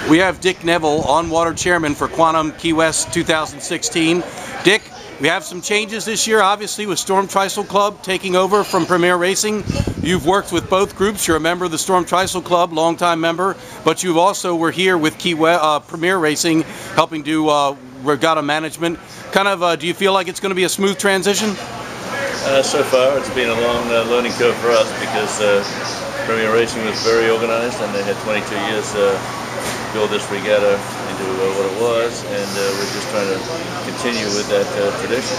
We have Dick Neville, on-water chairman for Quantum Key West 2016. Dick, we have some changes this year, obviously, with Storm Tristle Club taking over from Premier Racing. You've worked with both groups. You're a member of the Storm Tristle Club, longtime member, but you also were here with Premier Racing, helping do regatta management. Do you feel like it's going to be a smooth transition? So far, it's been a long learning curve for us because Premier Racing was very organized and they had 22 years to build this regatta into what it was, and we're just trying to continue with that tradition.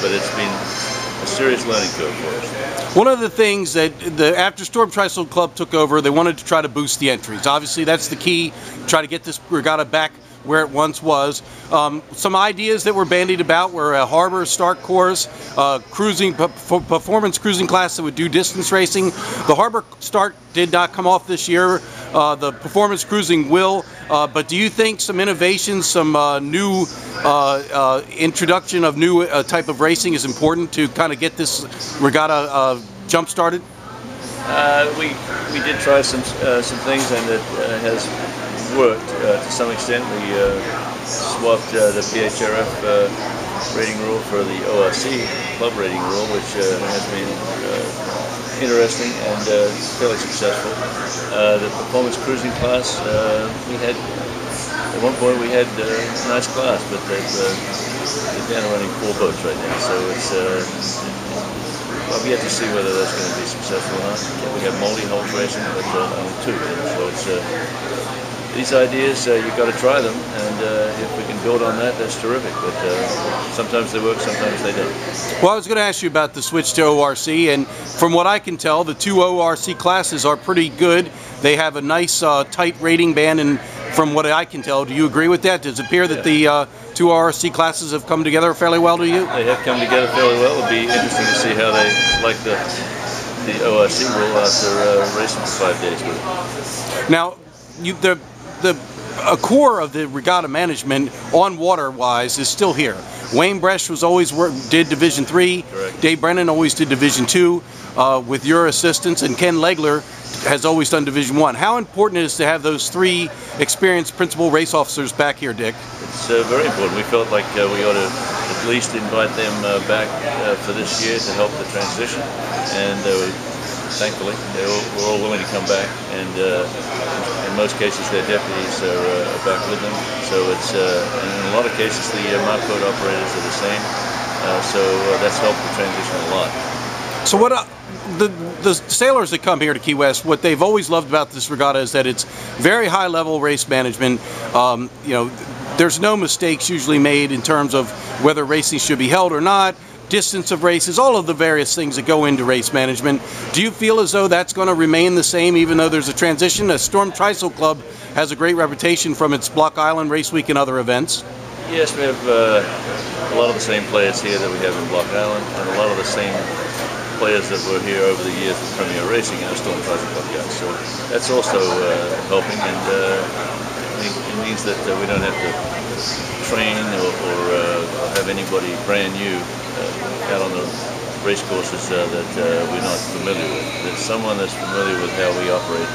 But it's been a serious learning curve for us. One of the things that after Storm Tristle Club took over, they wanted to try to boost the entries. Obviously, that's the key, try to get this regatta back where it once was. Some ideas that were bandied about were a harbor start course, performance cruising class that would do distance racing. The harbor start did not come off this year. The performance cruising will, but do you think some innovations, some new introduction of new type of racing is important to kind of get this regatta jump started? We did try some things, and it has worked to some extent. We swapped the PHRF rating rule for the ORC club rating rule, which has been interesting and fairly successful. The performance cruising class, at one point we had a nice class, but they're down to running 4 boats right now, so it's I've yet to see whether that's going to be successful or not. We have multi-hull racing, but only 2, so it's these ideas, you've got to try them, and if we can build on that, that's terrific. But sometimes they work, sometimes they don't. Well, I was going to ask you about the switch to ORC, and from what I can tell, the 2 ORC classes are pretty good. They have a nice, tight rating band, and from what I can tell, do you agree with that? Does it appear that the 2 ORC classes have come together fairly well to you? They have come together fairly well. It'll be interesting to see how they like the ORC rule after racing for 5 days with it. Now, a core of the regatta management on water wise is still here. Wayne Bresch did Division 3. Correct. Dave Brennan always did Division 2 with your assistance, and Ken Legler has always done Division 1. How important it is to have those 3 experienced principal race officers back here, Dick? It's very important. We felt like we ought to at least invite them back for this year to help the transition, and thankfully they were all willing to come back, and in most cases their deputies are back with them. So it's and in a lot of cases the mop boat operators are the same, so that's helped the transition a lot. So what the sailors that come here to Key West, what they've always loved about this regatta is that it's very high level race management. There's no mistakes usually made in terms of whether racing should be held or not, distance of races, all of the various things that go into race management. Do you feel as though that's going to remain the same even though there's a transition? The Storm Tristle Club has a great reputation from its Block Island Race Week and other events. Yes, we have a lot of the same players here that we have in Block Island, and a lot of the same players that were here over the years with Premier Racing and the Storm Tristle Club guys. So that's also helping, and it means that we don't have to train or have anybody brand new out on the race courses that we're not familiar with. There's someone that's familiar with how we operate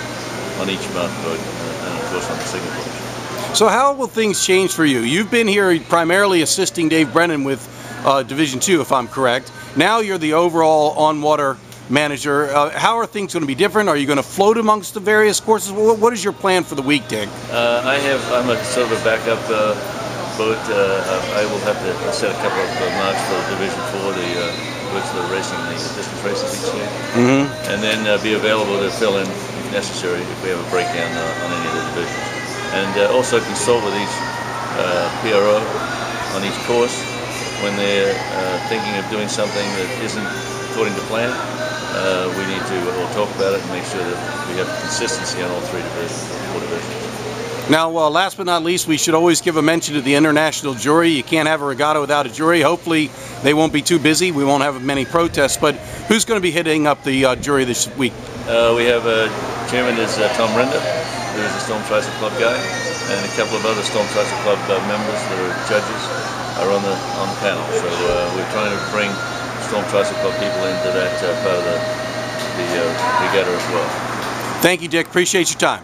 on each mountain boat and of course on the signal boat. So how will things change for you? You've been here primarily assisting Dave Brennan with Division 2, if I'm correct. Now you're the overall on-water manager. How are things going to be different? Are you going to float amongst the various courses? What is your plan for the week, Dick? I'm a sort of a backup boat. I will have to set a couple of marks for Division 4, the racing, the distance races each year, and then be available to fill in if necessary if we have a breakdown on any of the divisions. And also consult with each PRO on each course when they're thinking of doing something that isn't according to plan. We need to talk about it and make sure that we have consistency on all 4 divisions. Now, last but not least, we should always give a mention to the international jury. You can't have a regatta without a jury. Hopefully, they won't be too busy. We won't have many protests. But who's going to be hitting up the jury this week? We have chairman is Tom Rinder, who is a Storm Tristle Club guy, and a couple of other Storm Tristle Club members that are judges are on the panel. So we're trying to bring Storm Tristle Club people into that part of the regatta as well. Thank you, Dick. Appreciate your time.